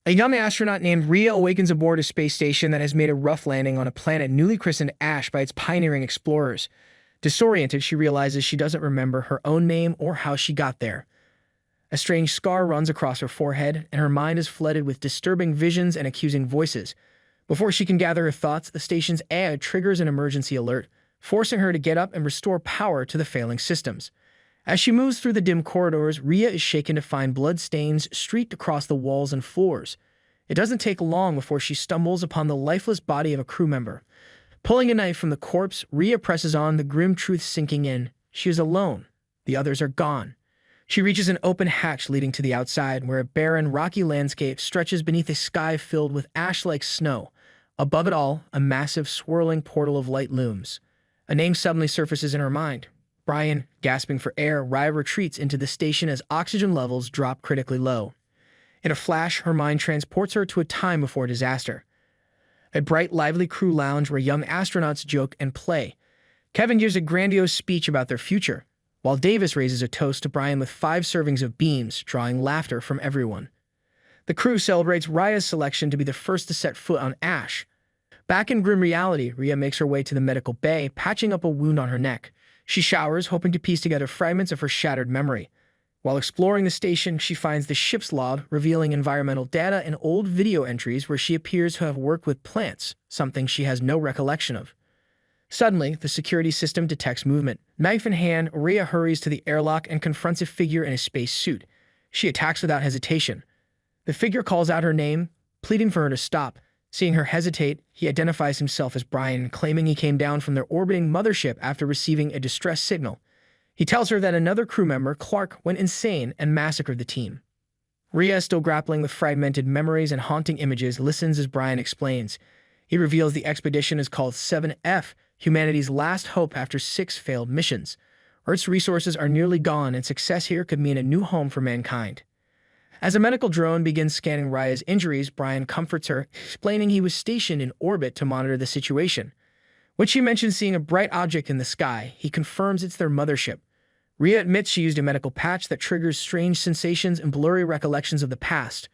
A young astronaut named Rhea awakens aboard a space station that has made a rough landing on a planet newly christened Ash by its pioneering explorers. Disoriented, she realizes she doesn't remember her own name or how she got there. A strange scar runs across her forehead, and her mind is flooded with disturbing visions and accusing voices. Before she can gather her thoughts, the station's AI triggers an emergency alert, forcing her to get up and restore power to the failing systems. As she moves through the dim corridors, Rhea is shaken to find blood stains streaked across the walls and floors. It doesn't take long before she stumbles upon the lifeless body of a crew member. Pulling a knife from the corpse, Rhea presses on, the grim truth sinking in. She is alone. The others are gone. She reaches an open hatch leading to the outside, where a barren, rocky landscape stretches beneath a sky filled with ash-like snow. Above it all, a massive, swirling portal of light looms. A name suddenly surfaces in her mind. Brian, gasping for air, Rhea retreats into the station as oxygen levels drop critically low. In a flash, her mind transports her to a time before disaster. A bright, lively crew lounge where young astronauts joke and play. Kevin gives a grandiose speech about their future, while Davis raises a toast to Brian with 5 servings of beams, drawing laughter from everyone. The crew celebrates Rhea's selection to be the first to set foot on Ash. Back in grim reality, Rhea makes her way to the medical bay, patching up a wound on her neck. She showers, hoping to piece together fragments of her shattered memory. While exploring the station, she finds the ship's log, revealing environmental data and old video entries where she appears to have worked with plants, something she has no recollection of. Suddenly, the security system detects movement. Knife in hand, Rhea hurries to the airlock and confronts a figure in a space suit. She attacks without hesitation. The figure calls out her name, pleading for her to stop. Seeing her hesitate, he identifies himself as Brian, claiming he came down from their orbiting mothership after receiving a distress signal. He tells her that another crew member, Clark, went insane and massacred the team. Rhea, still grappling with fragmented memories and haunting images, listens as Brian explains. He reveals the expedition is called 7F, humanity's last hope after 6 failed missions. Earth's resources are nearly gone, and success here could mean a new home for mankind. As a medical drone begins scanning Rhea's injuries, Brian comforts her, explaining he was stationed in orbit to monitor the situation. When she mentions seeing a bright object in the sky, he confirms it's their mothership. Rhea admits she used a medical patch that triggers strange sensations and blurry recollections of the past.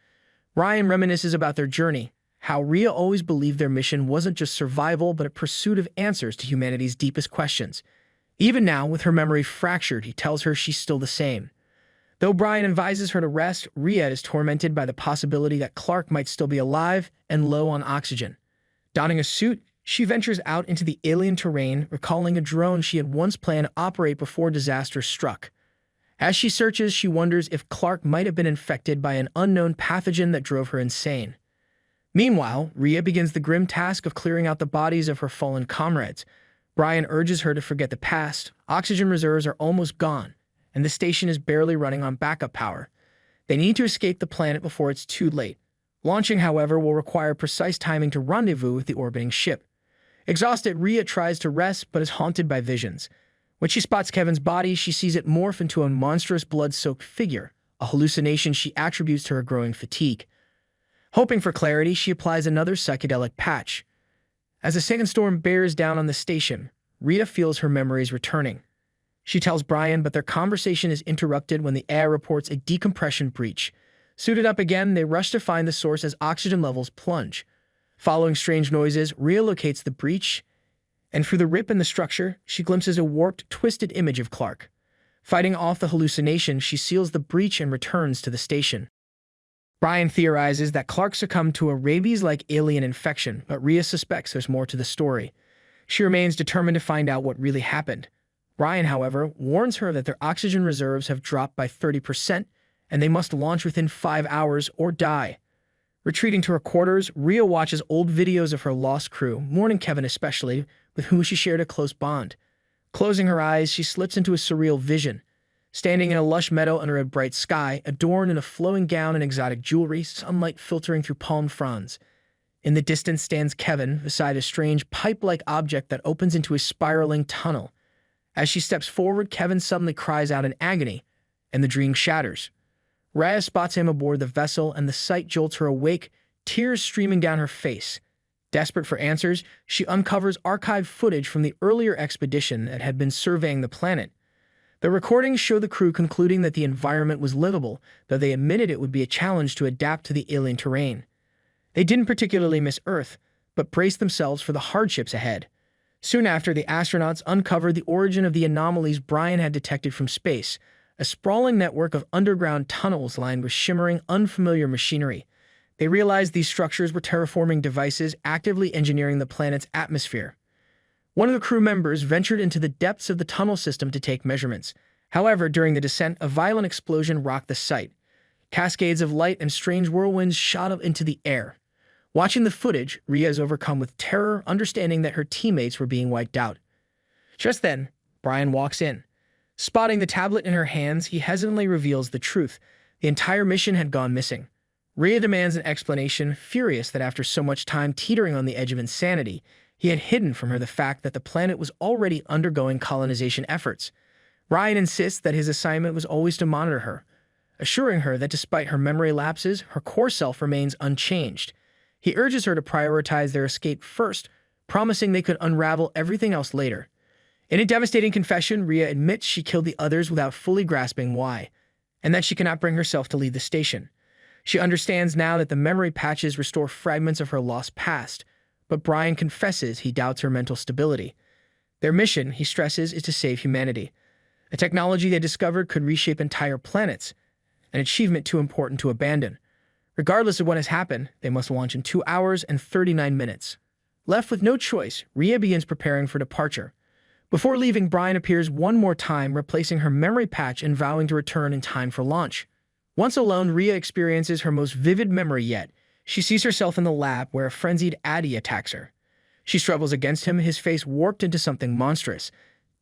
Brian reminisces about their journey, how Rhea always believed their mission wasn't just survival but a pursuit of answers to humanity's deepest questions. Even now, with her memory fractured, he tells her she's still the same. Though Brian advises her to rest, Rhea is tormented by the possibility that Clark might still be alive and low on oxygen. Donning a suit, she ventures out into the alien terrain, recalling a drone she had once planned to operate before disaster struck. As she searches, she wonders if Clark might have been infected by an unknown pathogen that drove her insane. Meanwhile, Rhea begins the grim task of clearing out the bodies of her fallen comrades. Brian urges her to forget the past. Oxygen reserves are almost gone, and the station is barely running on backup power. They need to escape the planet before it's too late. Launching, however, will require precise timing to rendezvous with the orbiting ship. Exhausted, Rhea tries to rest but is haunted by visions. When she spots Kevin's body, she sees it morph into a monstrous blood-soaked figure, a hallucination she attributes to her growing fatigue. Hoping for clarity, she applies another psychedelic patch. As a second storm bears down on the station, Rhea feels her memories returning. She tells Brian, but their conversation is interrupted when the AI reports a decompression breach. Suited up again, they rush to find the source as oxygen levels plunge. Following strange noises, Rhea locates the breach, and through the rip in the structure, she glimpses a warped, twisted image of Clark. Fighting off the hallucination, she seals the breach and returns to the station. Brian theorizes that Clark succumbed to a rabies-like alien infection, but Rhea suspects there's more to the story. She remains determined to find out what really happened. Brian, however, warns her that their oxygen reserves have dropped by 30%, and they must launch within 5 hours or die. Retreating to her quarters, Rhea watches old videos of her lost crew, mourning Kevin especially, with whom she shared a close bond. Closing her eyes, she slips into a surreal vision. Standing in a lush meadow under a bright sky, adorned in a flowing gown and exotic jewelry, sunlight filtering through palm fronds. In the distance stands Kevin, beside a strange pipe-like object that opens into a spiraling tunnel. As she steps forward, Kevin suddenly cries out in agony, and the dream shatters. Rhea spots him aboard the vessel, and the sight jolts her awake, tears streaming down her face. Desperate for answers, she uncovers archived footage from the earlier expedition that had been surveying the planet. The recordings show the crew concluding that the environment was livable, though they admitted it would be a challenge to adapt to the alien terrain. They didn't particularly miss Earth, but braced themselves for the hardships ahead. Soon after, the astronauts uncovered the origin of the anomalies Brian had detected from space, a sprawling network of underground tunnels lined with shimmering, unfamiliar machinery. They realized these structures were terraforming devices actively engineering the planet's atmosphere. One of the crew members ventured into the depths of the tunnel system to take measurements. However, during the descent, a violent explosion rocked the site. Cascades of light and strange whirlwinds shot up into the air. Watching the footage, Rhea is overcome with terror, understanding that her teammates were being wiped out. Just then, Brian walks in. Spotting the tablet in her hands, he hesitantly reveals the truth. The entire mission had gone missing. Rhea demands an explanation, furious that after so much time teetering on the edge of insanity, he had hidden from her the fact that the planet was already undergoing colonization efforts. Ryan insists that his assignment was always to monitor her, assuring her that despite her memory lapses, her core self remains unchanged. He urges her to prioritize their escape first, promising they could unravel everything else later. In a devastating confession, Rhea admits she killed the others without fully grasping why, and that she cannot bring herself to leave the station. She understands now that the memory patches restore fragments of her lost past, but Brian confesses he doubts her mental stability. Their mission, he stresses, is to save humanity. A technology they discovered could reshape entire planets, an achievement too important to abandon. Regardless of what has happened, they must launch in 2 hours and 39 minutes. Left with no choice, Rhea begins preparing for departure. Before leaving, Brian appears one more time, replacing her memory patch and vowing to return in time for launch. Once alone, Rhea experiences her most vivid memory yet. She sees herself in the lab where a frenzied Addy attacks her. She struggles against him, his face warped into something monstrous.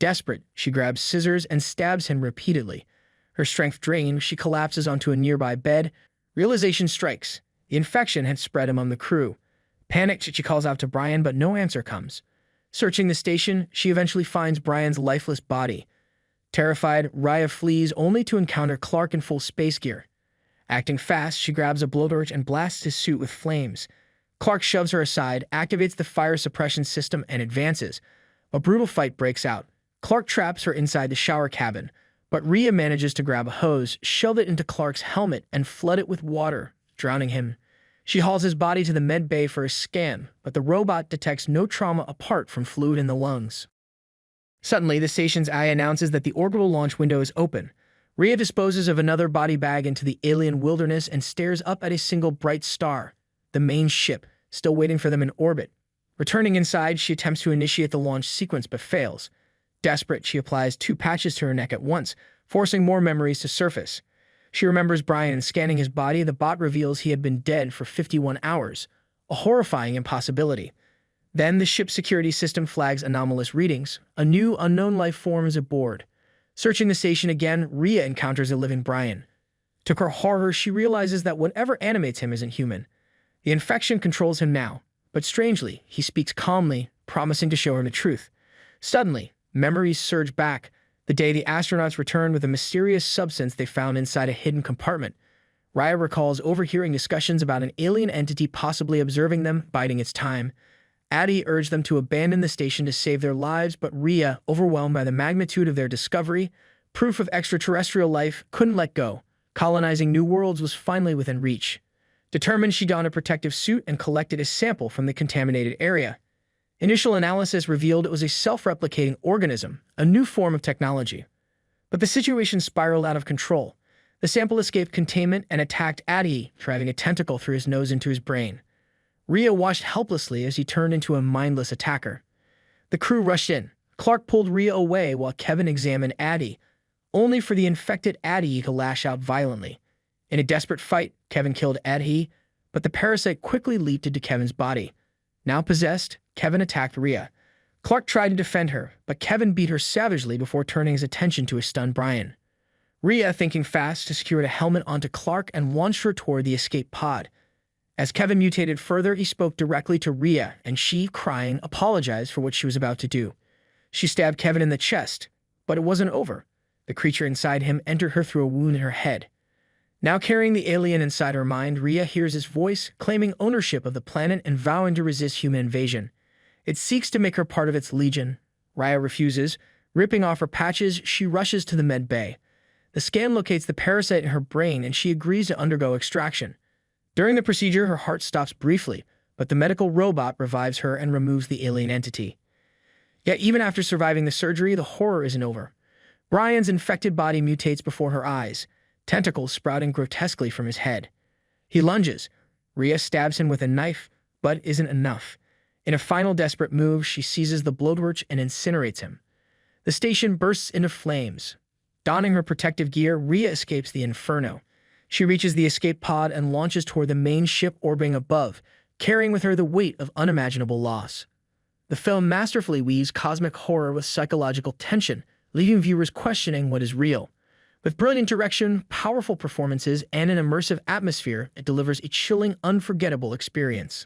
Desperate, she grabs scissors and stabs him repeatedly. Her strength drained, she collapses onto a nearby bed. Realization strikes. The infection had spread among the crew. Panicked, she calls out to Brian, but no answer comes. Searching the station, she eventually finds Brian's lifeless body. Terrified, Rhea flees only to encounter Clark in full space gear. Acting fast, she grabs a blowtorch and blasts his suit with flames. Clark shoves her aside, activates the fire suppression system, and advances. A brutal fight breaks out. Clark traps her inside the shower cabin, but Rhea manages to grab a hose, shove it into Clark's helmet, and flood it with water, drowning him. She hauls his body to the med bay for a scan, but the robot detects no trauma apart from fluid in the lungs. Suddenly, the station's eye announces that the orbital launch window is open. Rhea disposes of another body bag into the alien wilderness and stares up at a single bright star, the main ship, still waiting for them in orbit. Returning inside, she attempts to initiate the launch sequence but fails. Desperate, she applies 2 patches to her neck at once, forcing more memories to surface. She remembers Brian, and scanning his body, the bot reveals he had been dead for 51 hours, a horrifying impossibility. Then the ship's security system flags anomalous readings. A new, unknown life form is aboard. Searching the station again, Rhea encounters a living Brian. To her horror, she realizes that whatever animates him isn't human. The infection controls him now, but strangely, he speaks calmly, promising to show her the truth. Suddenly, memories surge back, the day the astronauts returned with a mysterious substance they found inside a hidden compartment. Rhea recalls overhearing discussions about an alien entity possibly observing them, biding its time. Addy urged them to abandon the station to save their lives, but Rhea, overwhelmed by the magnitude of their discovery, proof of extraterrestrial life, couldn't let go. Colonizing new worlds was finally within reach. Determined, she donned a protective suit and collected a sample from the contaminated area. Initial analysis revealed it was a self-replicating organism, a new form of technology. But the situation spiraled out of control. The sample escaped containment and attacked Addy, driving a tentacle through his nose into his brain. Rhea watched helplessly as he turned into a mindless attacker. The crew rushed in. Clark pulled Rhea away while Kevin examined Addy, only for the infected Addy to lash out violently. In a desperate fight, Kevin killed Addy, but the parasite quickly leaped into Kevin's body. Now possessed, Kevin attacked Rhea. Clark tried to defend her, but Kevin beat her savagely before turning his attention to a stunned Brian. Rhea, thinking fast, secured a helmet onto Clark and launched her toward the escape pod. As Kevin mutated further, he spoke directly to Rhea, and she, crying, apologized for what she was about to do. She stabbed Kevin in the chest, but it wasn't over. The creature inside him entered her through a wound in her head. Now carrying the alien inside her mind, Rhea hears his voice, claiming ownership of the planet and vowing to resist human invasion. It seeks to make her part of its legion. Rhea refuses, Ripping off her patches, she rushes to the med bay. The scan locates the parasite in her brain and she agrees to undergo extraction. During the procedure, her heart stops briefly, but the medical robot revives her and removes the alien entity. Yet even after surviving the surgery, the horror isn't over. Brian's infected body mutates before her eyes, tentacles sprouting grotesquely from his head. He lunges. Rhea stabs him with a knife, but isn't enough. In a final desperate move, she seizes the bloodwurch and incinerates him. The station bursts into flames. Donning her protective gear, Rhea escapes the inferno. She reaches the escape pod and launches toward the main ship orbiting above, carrying with her the weight of unimaginable loss. The film masterfully weaves cosmic horror with psychological tension, leaving viewers questioning what is real. With brilliant direction, powerful performances, and an immersive atmosphere, it delivers a chilling, unforgettable experience.